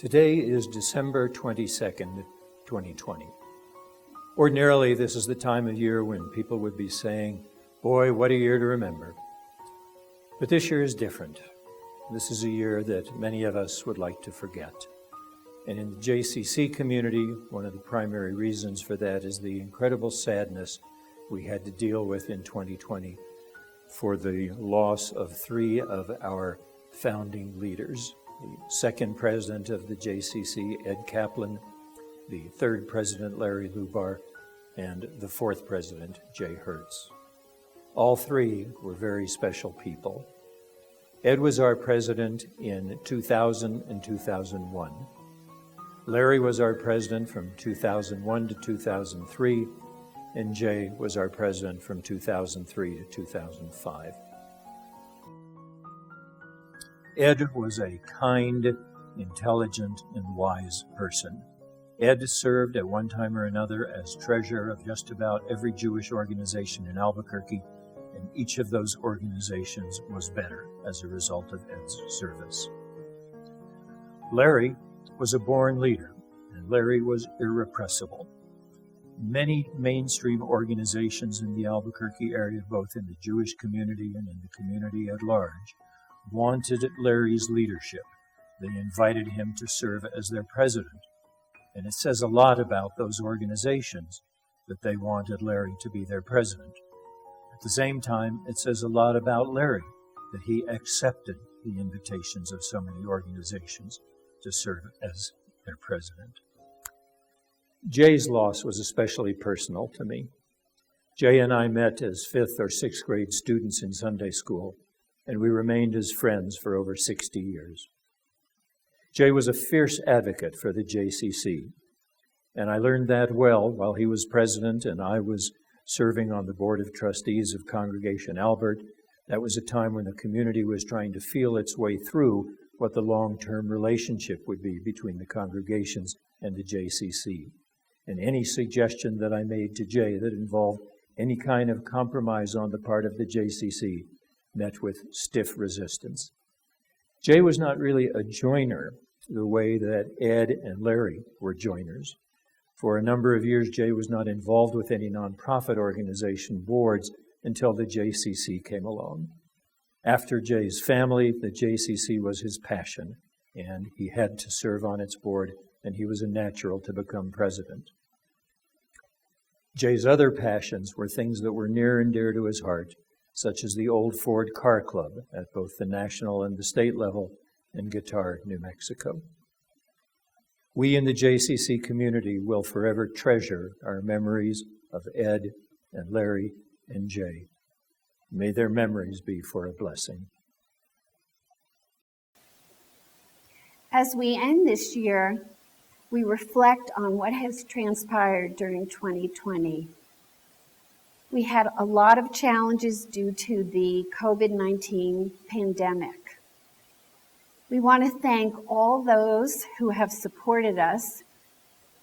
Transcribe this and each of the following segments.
Today is December 22nd, 2020. Ordinarily, this is the time of year when people would be saying, boy, what a year to remember. But this year is different. This is a year that many of us would like to forget. And in the JCC community, one of the primary reasons for that is the incredible sadness we had to deal with in 2020 for the loss of three of our founding leaders. The second president of the JCC, Ed Caplan, the third president, Larry Lubar, and the fourth president, Jay Hertz. All three were very special people. Ed was our president in 2000 and 2001. Larry was our president from 2001 to 2003, and Jay was our president from 2003 to 2005. Ed was a kind, intelligent, and wise person. Ed served at one time or another as treasurer of just about every Jewish organization in Albuquerque, and each of those organizations was better as a result of Ed's service. Larry was a born leader, and Larry was irrepressible. Many mainstream organizations in the Albuquerque area, both in the Jewish community and in the community at large, wanted Larry's leadership. They invited him to serve as their president. And it says a lot about those organizations that they wanted Larry to be their president. At the same time, it says a lot about Larry that he accepted the invitations of so many organizations to serve as their president. Jay's loss was especially personal to me. Jay and I met as 5th or 6th grade students in Sunday school, and we remained as friends for over 60 years. Jay was a fierce advocate for the JCC, and I learned that well while he was president and I was serving on the Board of Trustees of Congregation Albert. That was a time when the community was trying to feel its way through what the long-term relationship would be between the congregations and the JCC. And any suggestion that I made to Jay that involved any kind of compromise on the part of the JCC met with stiff resistance. Jay was not really a joiner the way that Ed and Larry were joiners. For a number of years, Jay was not involved with any nonprofit organization boards until the JCC came along. After Jay's family, the JCC was his passion, and he had to serve on its board, and he was a natural to become president. Jay's other passions were things that were near and dear to his heart, such as the old Ford Car Club at both the national and the state level in Guitar, New Mexico. We in the JCC community will forever treasure our memories of Ed and Larry and Jay. May their memories be for a blessing. As we end this year, we reflect on what has transpired during 2020. We had a lot of challenges due to the COVID-19 pandemic. We want to thank all those who have supported us,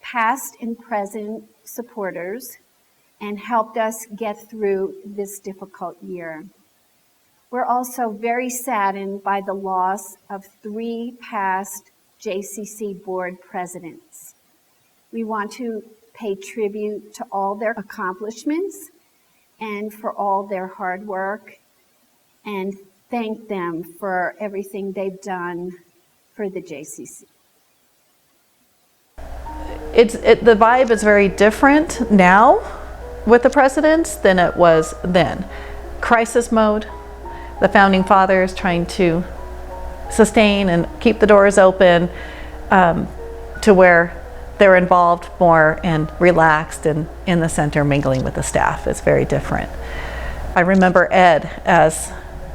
past and present supporters, and helped us get through this difficult year. We're also very saddened by the loss of 3 past JCC board presidents. We want to pay tribute to all their accomplishments and for all their hard work, and thank them for everything they've done for the JCC. The vibe is very different now with the presidents than it was then. Crisis mode, the founding fathers trying to sustain and keep the doors open to where they're involved more and relaxed and in the center mingling with the staff. It's very different. I remember Ed as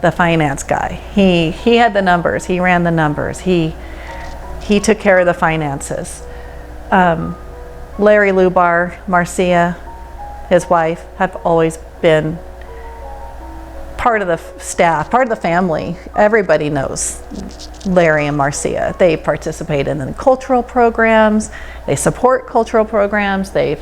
the finance guy. He had the numbers, he ran the numbers, he took care of the finances. Larry Lubar, Marcia, his wife, have always been part of the staff, part of the family. Everybody knows Larry and Marcia. They participate in the cultural programs, they support cultural programs, they've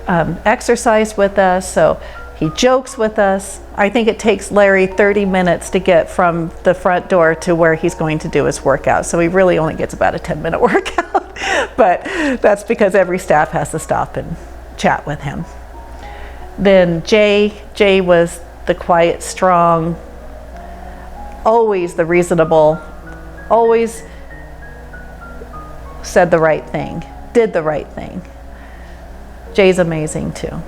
exercised with us, so He jokes with us. I think it takes Larry 30 minutes to get from the front door to where he's going to do his workout. So he really only gets about a 10-minute workout. But that's because every staff has to stop and chat with him. Then Jay was the quiet, strong, always the reasonable, always said the right thing, did the right thing. Jay's amazing too.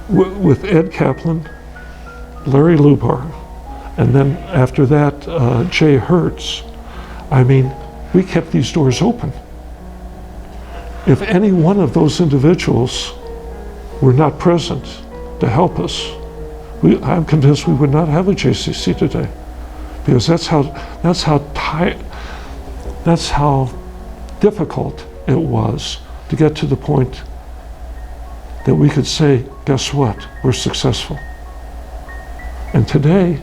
With Ed Caplan, Larry Lubar, and then after that, Jay Hertz, I mean, we kept these doors open. If any one of those individuals were not present to help us, I'm convinced we would not have a JCC today, because that's how difficult it was to get to the point that we could say, guess what, we're successful. And today,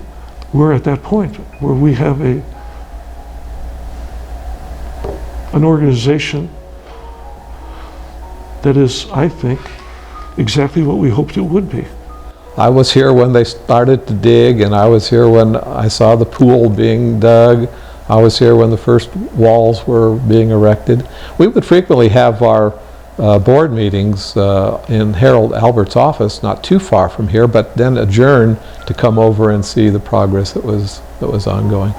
we're at that point where we have an organization that is, I think, exactly what we hoped it would be. I was here when they started to dig, and I was here when I saw the pool being dug. I was here when the first walls were being erected. We would frequently have our board meetings in Harold Albert's office, not too far from here, but then adjourn to come over and see the progress that was ongoing.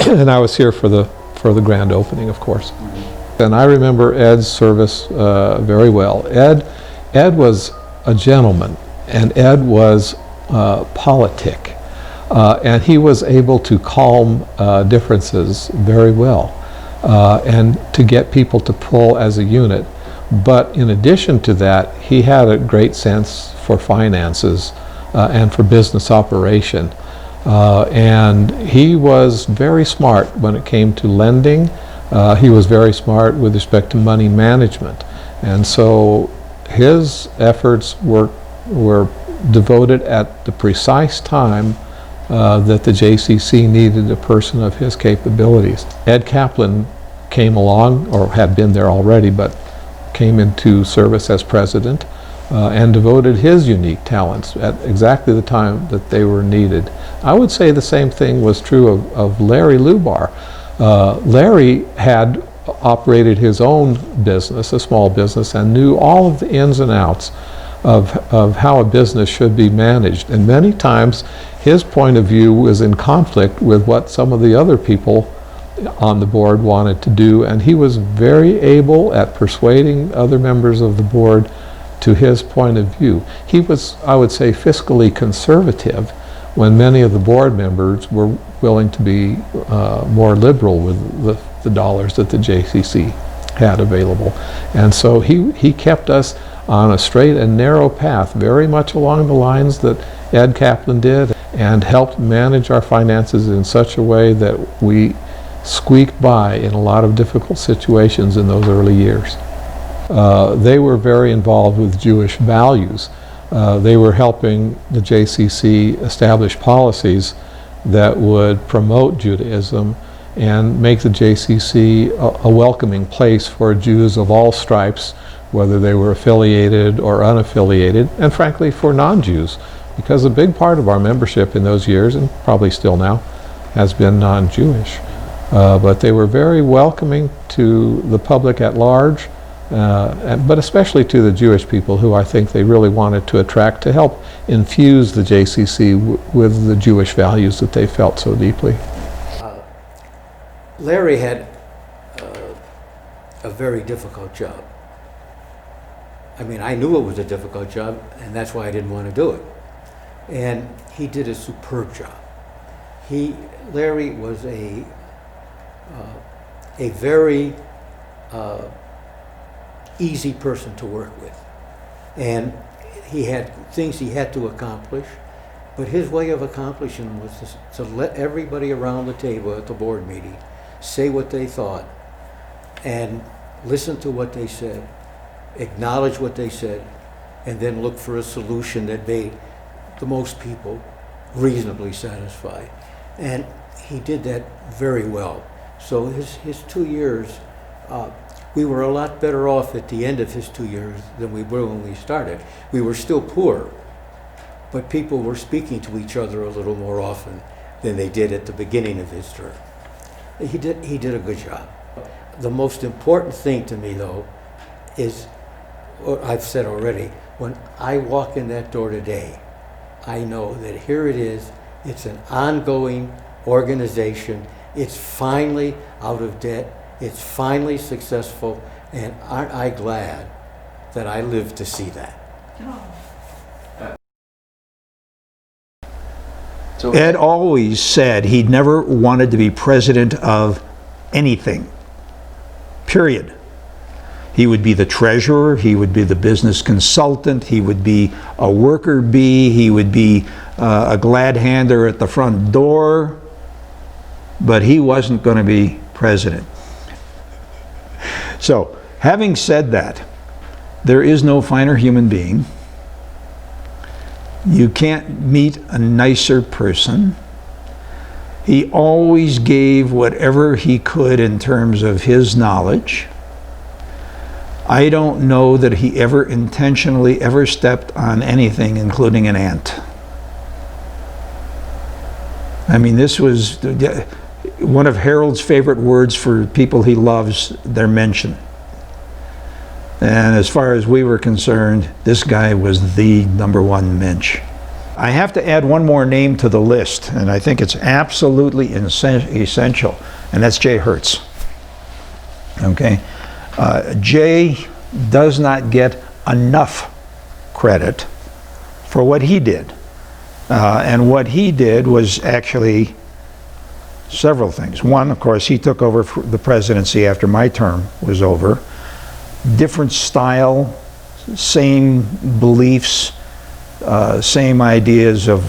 And I was here for the grand opening, of course. And I remember Ed's service very well. Ed was a gentleman, and Ed was politic, and he was able to calm differences very well, and to get people to pull as a unit. But in addition to that, he had a great sense for finances and for business operation. And he was very smart when it came to lending. He was very smart with respect to money management. And so his efforts were devoted at the precise time that the JCC needed a person of his capabilities. Ed Caplan came along, or had been there already, but came into service as president and devoted his unique talents at exactly the time that they were needed. I would say the same thing was true of Larry Lubar. Larry had operated his own business, a small business, and knew all of the ins and outs of how a business should be managed. And many times his point of view was in conflict with what some of the other people on the board wanted to do, and he was very able at persuading other members of the board to his point of view. He was, I would say, fiscally conservative when many of the board members were willing to be more liberal with the dollars that the JCC had available. And so he kept us on a straight and narrow path, very much along the lines that Ed Caplan did, and helped manage our finances in such a way that we squeaked by in a lot of difficult situations in those early years. They were very involved with Jewish values. They were helping the JCC establish policies that would promote Judaism and make the JCC a welcoming place for Jews of all stripes, whether they were affiliated or unaffiliated, and frankly for non-Jews, because a big part of our membership in those years, and probably still now, has been non-Jewish. But they were very welcoming to the public at large, but especially to the Jewish people, who I think they really wanted to attract to help infuse the JCC with the Jewish values that they felt so deeply. Larry had a very difficult job. I mean, I knew it was a difficult job, and that's why I didn't want to do it. And he did a superb job. Larry was a very easy person to work with. And he had things he had to accomplish, but his way of accomplishing was to let everybody around the table at the board meeting say what they thought and listen to what they said, acknowledge what they said, and then look for a solution that made the most people reasonably satisfied. And he did that very well. So his 2 years, We were a lot better off at the end of his 2 years than we were when we started. We were still poor, but people were speaking to each other a little more often than they did at the beginning of his term. He did a good job. The most important thing to me, though, is what I've said already. When I walk in that door today, I know that here it is. It's an ongoing organization. It's finally out of debt. It's finally successful. And aren't I glad that I lived to see that? So Ed always said he'd never wanted to be president of anything, period. He would be the treasurer, he would be the business consultant, he would be a worker bee, he would be a glad hander at the front door, but he wasn't going to be president. So, having said that, there is no finer human being. You can't meet a nicer person. He always gave whatever he could in terms of his knowledge. I don't know that he ever intentionally ever stepped on anything, including an ant. I mean, this was one of Harold's favorite words for people he loves, their mention. And as far as we were concerned, this guy was the #1 mensch. I have to add one more name to the list, and I think it's absolutely essential, and that's Jay Hertz. Okay? Jay does not get enough credit for what he did. And what he did was actually several things. One, of course, he took over the presidency after my term was over. Different style, same beliefs, same ideas of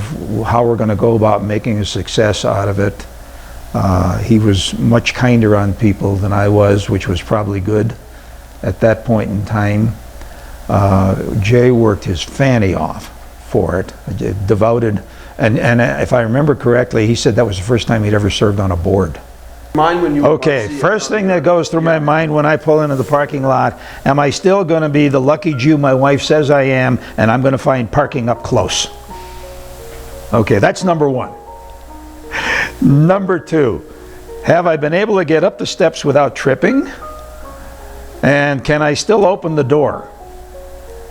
how we're going to go about making a success out of it. He was much kinder on people than I was, which was probably good at that point in time. Jay worked his fanny off for it, devoted, and if I remember correctly, he said that was the first time he'd ever served on a board. Okay, first thing that goes through my mind when I pull into the parking lot, am I still going to be the lucky Jew my wife says I am, and I'm going to find parking up close? Okay, that's #1. #2, have I been able to get up the steps without tripping? And can I still open the door?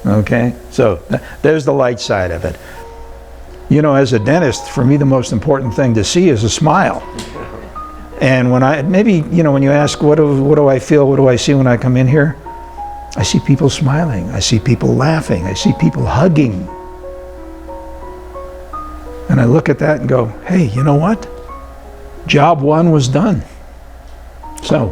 Okay, so there's the light side of it. You know, as a dentist, for me the most important thing to see is a smile. And when when you ask what do I feel, what do I see when I come in here? I see people smiling, I see people laughing, I see people hugging. And I look at that and go, hey, you know what? Job 1 was done. So